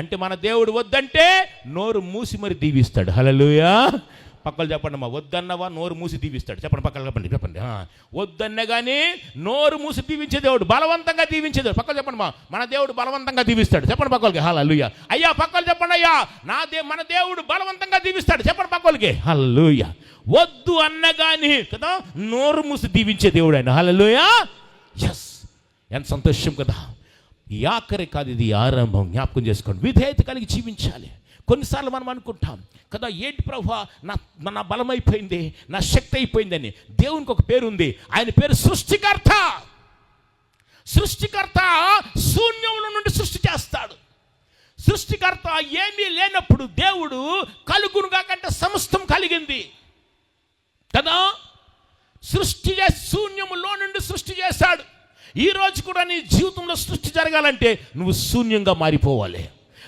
అంటే మన దేవుడు వద్దంటే నోరు మూసి మరి దీవిస్తాడు. హల్లెలూయా. పక్కలు చెప్పండి అమ్మా, వద్దన్నవా నోరు మూసి దీవిస్తాడు. చెప్పండి పక్కలు చెప్పండి. వద్దన్న కానీ నోరు మూసి దీవించే దేవుడు, బలవంతంగా దీవించే దేవుడు. పక్కలు చెప్పండి మా, మన దేవుడు బలవంతంగా దీవిస్తాడు. చెప్పండి పక్కలకి. హల్లెలూయా. అయ్యా పక్కలు చెప్పండి అయ్యా, మన దేవుడు బలవంతంగా దీవిస్తాడు. చెప్పండి పక్కలకి. హల్లెలూయా. వద్దు అన్న కానీ కదా నోరు మూసి దీవించే దేవుడు ఆయన. హల్లెలూయా. ఎస్, ఎంత సంతోషం కదా. ఈ ఆఖరి కాదు, ఇది ఆరంభం. జ్ఞాపకం చేసుకోండి. విధేయత కలిగి జీవించాలి. కొన్నిసార్లు మనం అనుకుంటాం కదా, ఏంటి ప్రభువా నా బలం అయిపోయింది, నా శక్తి అయిపోయిందని. దేవునికి ఒక పేరు ఉంది, ఆయన పేరు సృష్టికర్త. సృష్టికర్త శూన్యముల నుండి సృష్టి చేస్తాడు. సృష్టికర్త ఏమీ లేనప్పుడు దేవుడు కలుగునుగా కంటే సమస్తం కలిగింది కదా. శూన్యములో నుండి సృష్టి చేశాడు. ఈ రోజు కూడా నీ జీవితంలో సృష్టి జరగాలంటే నువ్వు శూన్యంగా మారిపోవాలి.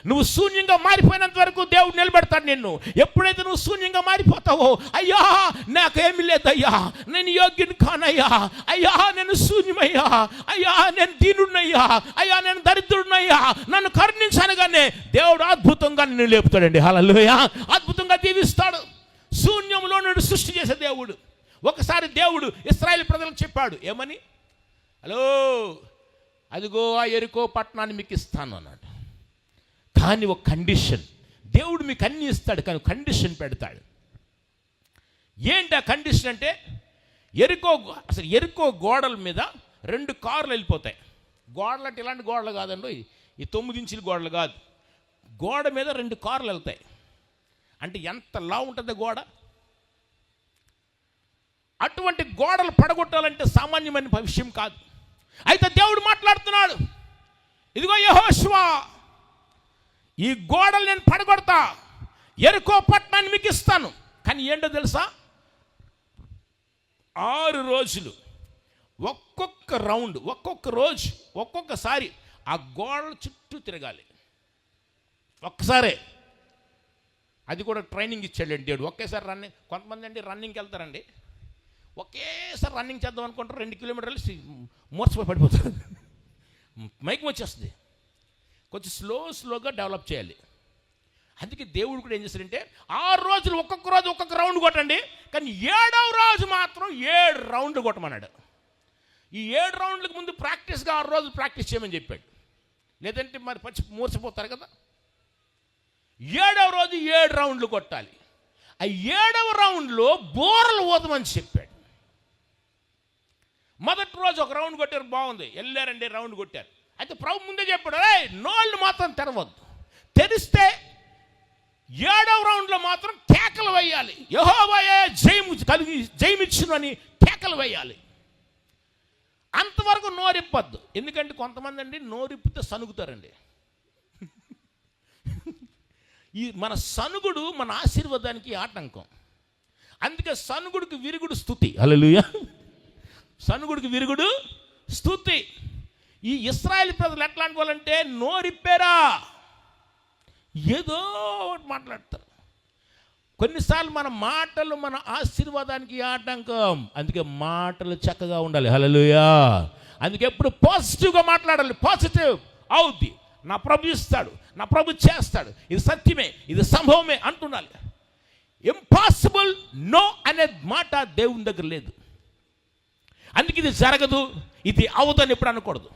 నువ్వు శూన్యంగా మారిపోయినంత వరకు దేవుడు నిలబెడతాడు నిన్ను. ఎప్పుడైతే నువ్వు శూన్యంగా మారిపోతావో, అయ్యా నాకేమీ లేదయ్యా, నేను యోగ్యుని కానయ్యా, అయ్యా నేను శూన్యమయ్యా, అయ్యా నేను దీనుడినయ్యా, అయ్యా నేను దరిద్రుడినయ్యా, నన్ను కరుణించనగానే దేవుడు అద్భుతంగా నిన్ను లేపుతాడండి. హల్లెలూయా. అద్భుతంగా దీవిస్తాడు. శూన్యంలో నుండి సృష్టి చేసే దేవుడు. ఒకసారి దేవుడు ఇశ్రాయేలు ప్రజలకు చెప్పాడు, ఏమని? హలో, అదిగో ఆ యెరికో పట్టణాన్ని మీకు ఇస్తాను అన్నాడు. కానీ ఒక కండిషన్. దేవుడు మీకు అన్నీ ఇస్తాడు, కానీ కండిషన్ పెడతాడు. ఏంటి ఆ కండిషన్ అంటే, ఎరుకో గోడల మీద 2 కార్లు వెళ్ళిపోతాయి. గోడలు అంటే ఇలాంటి గోడలు కాదండి, ఈ 9 ఇంచుల గోడలు కాదు. గోడ మీద 2 కార్లు వెళ్తాయి. అంటే ఎంత లా ఉంటుంది గోడ. అటువంటి గోడలు పడగొట్టాలంటే సామాన్యమైన విషయం కాదు. అయితే దేవుడు మాట్లాడుతున్నాడు, ఇదిగో యెహోషువా, ఈ గోడలు నేను పడగొడతా, యెరికో పట్టణాన్ని మీకు ఇస్తాను. కానీ ఏంటో తెలుసా, 6 రోజులు ఒక్కొక్క రౌండ్, ఒక్కొక్క రోజు ఒక్కొక్కసారి ఆ గోడల చుట్టూ తిరగాలి. ఒక్కసారే. అది కూడా ట్రైనింగ్ ఇచ్చాడండి దేవుడు. ఒకేసారి రన్నింగ్. కొంతమంది అండి రన్నింగ్కి వెళ్తారండి, ఒకేసారి రన్నింగ్ చేద్దాం అనుకుంటారు, 2 కిలోమీటర్లు మూర్చపోయి పడిపోతారు, మైకం వచ్చేస్తుంది. కొంచెం స్లోగా డెవలప్ చేయాలి. అందుకే దేవుడు కూడా ఏం చేస్తాడంటే 6 రోజులు ఒక్కొక్క రోజు ఒక్కొక్క రౌండ్ కొట్టండి, కానీ 7వ రోజు మాత్రం 7 రౌండ్లు కొట్టమన్నాడు. ఈ 7 రౌండ్లకు ముందు ప్రాక్టీస్గా 6 రోజులు ప్రాక్టీస్ చేయమని చెప్పాడు. లేదంటే మరి మూర్చిపోతారు కదా. 7వ రోజు 7 రౌండ్లు కొట్టాలి. ఆ 7వ రౌండ్లో బోరలు ఊదమని చెప్పాడు. మొదటి రోజు ఒక రౌండ్ కొట్టారు, బాగుంది, వెళ్ళారండి, రౌండ్ కొట్టారు. అయితే ప్రభు ముందే చెప్పాడు, నోళ్ళు మాత్రం తెరవద్దు, తెరిస్తే 7వ రౌండ్లో మాత్రం కేకలు వేయాలి, యెహోవాయే జయమిచ్చును అని కేకలు వేయాలి. అంతవరకు నోరిప్పద్దు. ఎందుకంటే కొంతమంది అండి నోరిప్పితే సనుగుతారండి. ఈ మన సనుగుడు మన ఆశీర్వాదానికి ఆటంకం. అందుకే సనుగుడికి విరుగుడు స్తుతి. హల్లెలూయా. సనుగుడికి విరుగుడు స్తుతి. ఈ ఇశ్రాయేలు ప్రజలు ఎట్లాంటి వాళ్ళంటే నోరిప్పారా ఏదో ఒకటి మాట్లాడతారు. కొన్నిసార్లు మన మాటలు మన ఆశీర్వాదానికి ఆటంకం. అందుకే మాటలు చక్కగా ఉండాలి. హల్లెలూయా. అందుకే ఎప్పుడు పాజిటివ్గా మాట్లాడాలి. పాజిటివ్ అవుద్ది, నా ప్రభు ఇస్తాడు, నా ప్రభు చేస్తాడు, ఇది సత్యమే, ఇది సంభవమే అంటున్నాలి. ఇంపాసిబుల్ నో అనే మాట దేవుని దగ్గర లేదు. అందుకే ఇది జరగదు, ఇది అవదని ఎప్పుడు అనకూడదు.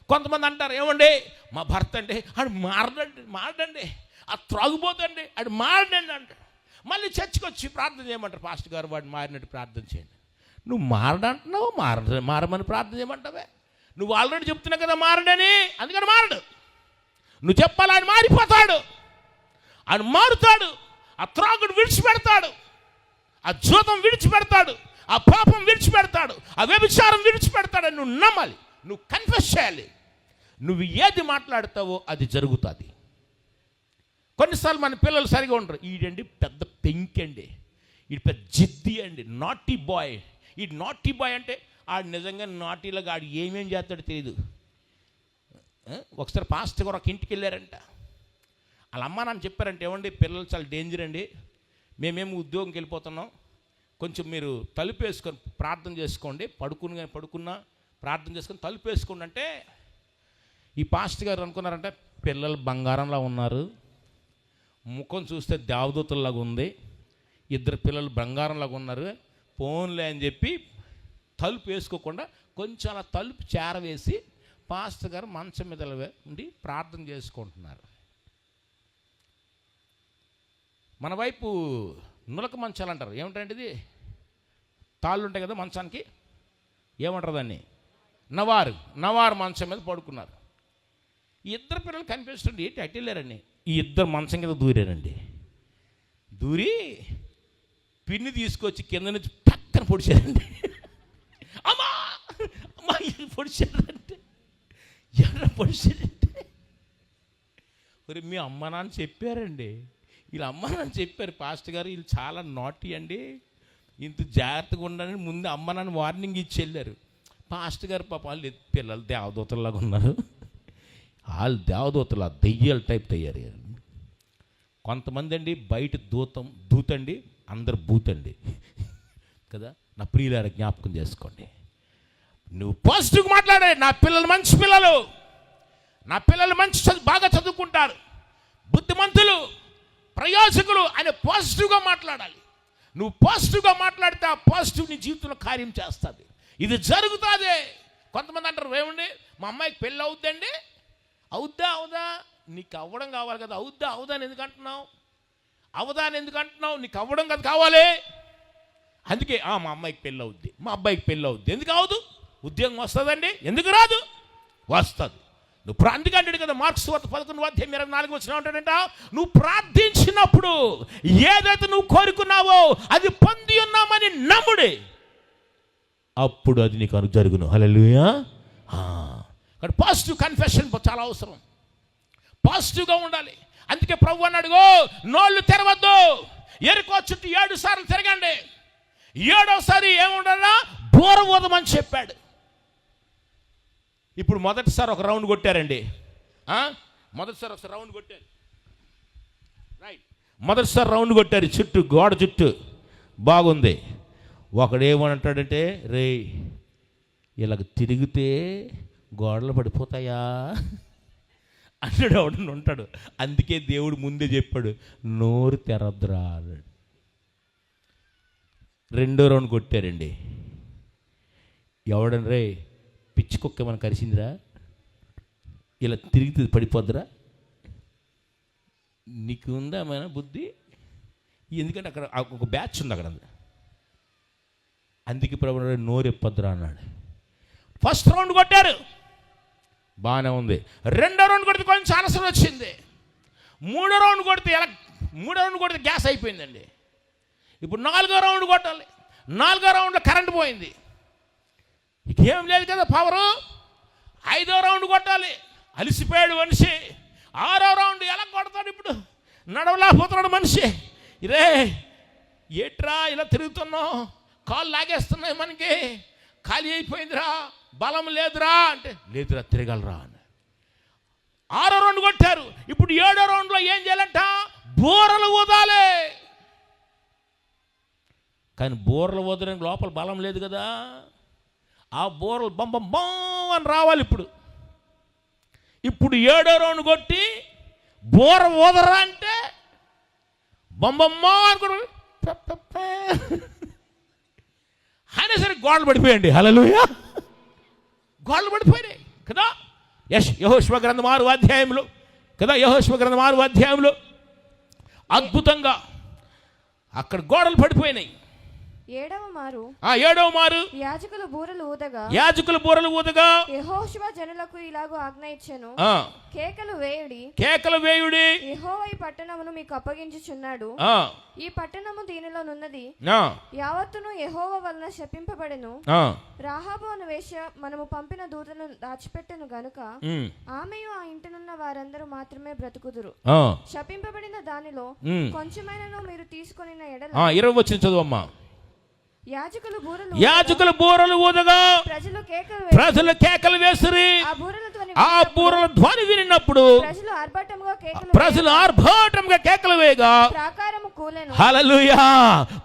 కొంతమంది అంటారు, ఏమండి మా భర్త అంటే ఆడు మారడండి, ఆ త్రాగుబోతండి, ఆడు మారడండి అంటాడు. మళ్ళీ చర్చికి వచ్చి ప్రార్థన చేయమంటారు, పాస్టర్ గారు వాడు మారినట్టు ప్రార్థన చేయండి. నువ్వు మారడంటున్నావు, మారమని ప్రార్థన చేయమంటావే. నువ్వు ఆల్రెడీ చెప్తున్నావు కదా మారడని, అందుకని మారడు. నువ్వు చెప్పాలి, ఆయన మారిపోతాడు, ఆయన మారుతాడు. ఆ త్రాగుడు విడిచిపెడతాడు, ఆ జూతం విడిచిపెడతాడు, ఆ పాపం విడిచిపెడతాడు, ఆ వ్యభిచారం విడిచిపెడతాడని నువ్వు నమ్మాలి, నువ్వు కన్ఫెస్ చేయాలి. నువ్వు ఏది మాట్లాడతావో అది జరుగుతుంది. కొన్నిసార్లు మన పిల్లలు సరిగా ఉండరు. ఈడండి పెద్ద పెంకండి, ఈడు పెద్ద జిద్ది అండి, నాటీ బాయ్. ఈ నాటీ బాయ్ అంటే ఆడు నిజంగా నాటీలాగా ఆడు ఏమేం చేస్తాడో తెలియదు. ఒకసారి పాస్టర్ గారు ఒక ఇంటికి వెళ్ళారంట. వాళ్ళ అమ్మ నాన్న చెప్పారంటే, ఏమండి పిల్లలు చాలా డేంజర్ అండి, మేమేమి ఉద్యోగంకి వెళ్ళిపోతున్నాం, కొంచెం మీరు తలుపు వేసుకొని ప్రార్థన చేసుకోండి, పడుకున్నా ప్రార్థన చేసుకొని తలుపు వేసుకోండి అంటే, ఈ పాస్టర్ గారు అనుకున్నారంటే పిల్లలు బంగారంలా ఉన్నారు, ముఖం చూస్తే దేవదూతల్లాగా ఉంది, 2 పిల్లలు బంగారంలాగా ఉన్నారు, ఫోన్లే అని చెప్పి తలుపు వేసుకోకుండా కొంచెం అలా తలుపు చేరవేసి పాస్టర్ గారు మంచం మీద ఉండి ప్రార్థన చేసుకుంటున్నారు. మన వైపు నులక మంచాలు అంటారు. ఏమిటంటే ఇది తాళ్ళు ఉంటాయి కదా మంచానికి, ఏమంటారు దాన్ని, నవారు మంచం మీద పడుకున్నారు. ఈ 2 పిల్లలు కనిపిస్తుండే ఏంటి అటు వెళ్ళారండి. ఈ 2 మంచం కింద దూరారండి. దూరి పిన్ని తీసుకొచ్చి కింద నుంచి పక్కన పొడిచారండి. అమ్మా ఇది పొడిచారంటే ఎర్ర పొడిచారంటే, మరి మీ అమ్మ నాన్న చెప్పారండి, వీళ్ళ అమ్మ నాన్న చెప్పారు, పాస్టర్ గారు వీళ్ళు చాలా నాటీ అండి, ఇంత జాగ్రత్తగా ఉండాలని ముందు అమ్మ నాన్న వార్నింగ్ ఇచ్చి వెళ్ళారు. పాస్టర్ గారు పాప వాళ్ళు పిల్లలు దేవదూతల్లాగా ఉన్నారు. వాళ్ళు దేవదూతలు దెయ్యాల టైప్ తయారయ్యారు. కొంతమంది అండి బయట దూతండి, అందరు బూతండి కదా. నా ప్రియులార జ్ఞాపకం చేసుకోండి. నువ్వు పాజిటివ్గా మాట్లాడే, నా పిల్లలు మంచి పిల్లలు, నా పిల్లలు బాగా చదువుకుంటారు, బుద్ధిమంతులు, ప్రయోజకులు అని పాజిటివ్గా మాట్లాడాలి. నువ్వు పాజిటివ్గా మాట్లాడితే ఆ పాజిటివ్ నీ జీవితంలో కార్యం చేస్తుంది. ఇది జరుగుతుంది. కొంతమంది అంటారు, ఏమండి మా అమ్మాయికి పెళ్ళి అవుద్దండి. అవుదా నీకు అవ్వడం కావాలి కదా. అవుదా అని ఎందుకు అంటున్నావు? అవదా అని ఎందుకు అంటున్నావు? నీకు అవ్వడం కదా కావాలి. అందుకే మా అమ్మాయికి పెళ్ళి అవుద్ది, మా అబ్బాయికి పెళ్ళి అవుద్ది. ఎందుకు అవదు? ఉద్యోగం వస్తుందండి. ఎందుకు రాదు? వస్తుంది. నువ్వు అందుకంటాడు కదా మార్క్స్ 11:24 ఉంటాడంట, నువ్వు ప్రార్థించినప్పుడు ఏదైతే నువ్వు కోరుకున్నావో అది పొంది ఉన్నామని నమ్ముడే, అప్పుడు అది నీకు జరుగును. హల్లెలూయా. కానీ పాజిటివ్ కన్ఫెషన్ చాలా అవసరం. పాజిటివ్గా ఉండాలి. అందుకే ప్రభు అన్నాడు, నోళ్ళు తెరవద్దు, ఎరుకో చుట్టూ 7 సార్లు తిరగండి. 7వసారి ఏముండాలా? బోర ఊదమని చెప్పాడు. ఇప్పుడు మొదటిసారి ఒక రౌండ్ కొట్టారండి. మొదటిసారి ఒకసారి రౌండ్ కొట్టారు. రైట్, మొదటిసారి రౌండ్ కొట్టారు చుట్టూ, గోడ చుట్టూ బాగుంది. ఒకడు ఏమంటాడంటే, రే ఇలాగ తిరిగితే గోడలు పడిపోతాయా అన్నాడు. ఎవడని ఉంటాడు. అందుకే దేవుడు ముందే చెప్పాడు, నోరు తెరద్దురా అన్నాడు. 2వ రౌండ్ కొట్టారండి. ఎవడని, రే పిచ్చి కుక్క ఏమైనా కరిసిందిరా, ఇలా తిరిగితే పడిపోద్దురా, నీకు ఉందా ఏమైనా బుద్ధి? ఎందుకంటే అక్కడ ఒక బ్యాచ్ ఉంది అక్కడ. అందుకే ప్రభు నోరు ఎప్పొద్దురా అన్నాడు. ఫస్ట్ రౌండ్ కొట్టారు, బాగానే ఉంది. 2వ రౌండ్ కొడితే కొంచెం ఆలస్యం వచ్చింది. 3వ రౌండ్ కొడితే గ్యాస్ అయిపోయిందండి. ఇప్పుడు 4వ రౌండ్ కొట్టాలి. 4వ రౌండ్లో కరెంట్ పోయింది, ఇంకేం లేదు కదా పవరు. 5వ రౌండ్ కొట్టాలి, అలిసిపోయాడు మనిషి. 6వ రౌండ్ ఎలా కొడతాడు? ఇప్పుడు నడవలేకపోతున్నాడు మనిషి. రే ఏట్రా ఇలా తిరుగుతున్నావు, కాళ్ళు లాగేస్తున్నాయి, మనకి ఖాళీ అయిపోయిందిరా, బలం లేదురా అంటే, లేదురా తిరగలరా అని. 6వ రౌండ్ కొట్టారు. ఇప్పుడు 7వ రౌండ్లో ఏం చేయాలంట? బోరలు ఊదాలి. కానీ బోరలు ఊదడానికి లోపల బలం లేదు కదా. ఆ బోరలు బొమ్మ అని రావాలి. ఇప్పుడు 7వ రౌండ్ కొట్టి బోర ఊదరా అంటే బొమ్మ అనుకో అనేసరికి గోడలు పడిపోయండి. హల్లెలూయా. గోడలు పడిపోయినాయి కదా. యెహోషువ గ్రంథం 6వ అధ్యాయంలో కదా, యెహోషువ గ్రంథం 6వ అధ్యాయంలో అద్భుతంగా అక్కడ గోడలు పడిపోయినాయి. 7వ మారు యాజకులు బూరలు ఊదగా యెహోషువ జనులకు ఇలాగూ ఆజ్ఞ ఇచ్చెను, కేకలు వేయుడి, యెహోవా ఈ పట్టణమును మీకు అప్పగించుచున్నాడు. ఈ పట్టణము దీనిలో నున్నది యావత్తును యెహోవా వలన శపింపబడెను. రాహాబు అను వేశ్య మనము పంపిన దూతను దాచిపెట్టెను గనుక ఆమెయు ఆ ఇంటినున్న వారందరూ మాత్రమే బ్రతుకుదురు. శపింపబడిన దానిలో కొంచెమైనను మీరు తీసుకొని ఎడల 20 వచ్చిన చదువమ్మా. యాజకులు బూరలు ఊదగా ప్రజలు కేకలు వేసిరి. ఆ బూరల ధ్వని వినినప్పుడు ప్రజలు ఆర్భాటంగా కేకలు వేయగా హల్లెలూయా,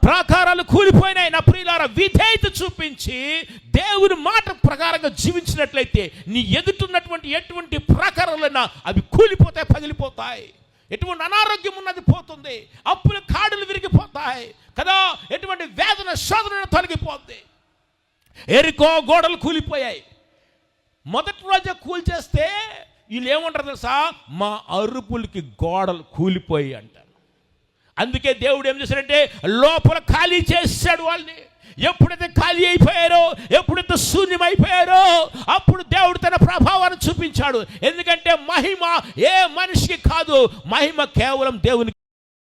ప్రాకారాలు కూలిపోయినాయి. నా ప్రియులారా, విధేయత చూపించి దేవుని మాట ప్రకారంగా జీవించినట్లయితే నీ ఎదుటిన్నటువంటి ఎటువంటి ప్రాకారాలైనా అవి కూలిపోతాయి, పగిలిపోతాయి. ఎటువంటి అనారోగ్యం ఉన్నది పోతుంది, అప్పుల కాడులు విరిగిపోతాయి కదా, ఎటువంటి వేదన శోధన తొలగిపోతుంది. ఎరికో గోడలు కూలిపోయాయి. మొదటి రోజే కూల్చేస్తే వీళ్ళు ఏమంటారు తెలుసా? మా అరుపులకి గోడలు కూలిపోయి అంటారు. అందుకే దేవుడు ఏం చేశాడంటే లోపల ఖాళీ చేశాడు వాళ్ళని. ఎప్పుడైతే ఖాళీ అయిపోయారో, ఎప్పుడైతే శూన్యమైపోయారో అప్పుడు దేవుడు తన ప్రభావాన్ని చూపించాడు. ఎందుకంటే మహిమ ఏ మనిషికి కాదు, మహిమ కేవలం దేవునికి.